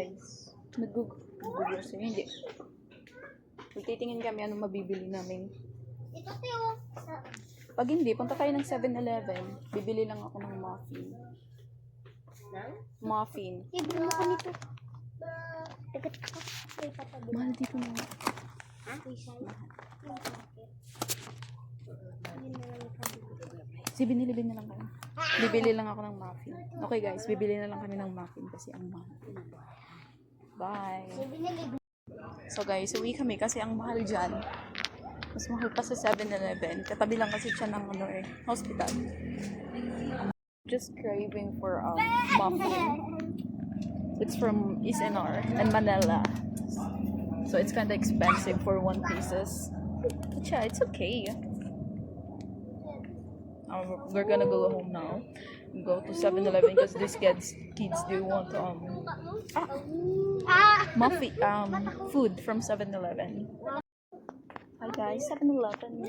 Guys, nag-grocery. Hindi. Magtitingin kami anong mabibili namin. Ito tayo. Pag hindi, punta tayo ng 7-Eleven. Bibili lang ako ng muffin. Muffin. Ibig mo ko nito. Tagat ko. Ay, patabi. Mahal dito na. Ha? Si binili na lang kami. Bibili lang ako ng muffin. Okay guys, bibili na lang kami ng muffin kasi ang mahal. Bye! So guys, uwi kami kasi ang mahal dyan. Mas mahal pa sa 7-Eleven. Katabi lang kasi siya ng hospital. Just craving for muffin. It's from SNR and Manila. So it's kind of expensive for 1 pieces. But yeah, it's okay. We're gonna go home now. Go to 7-Eleven because these kids do want muffin food from 7-Eleven. Hi guys, 7-Eleven.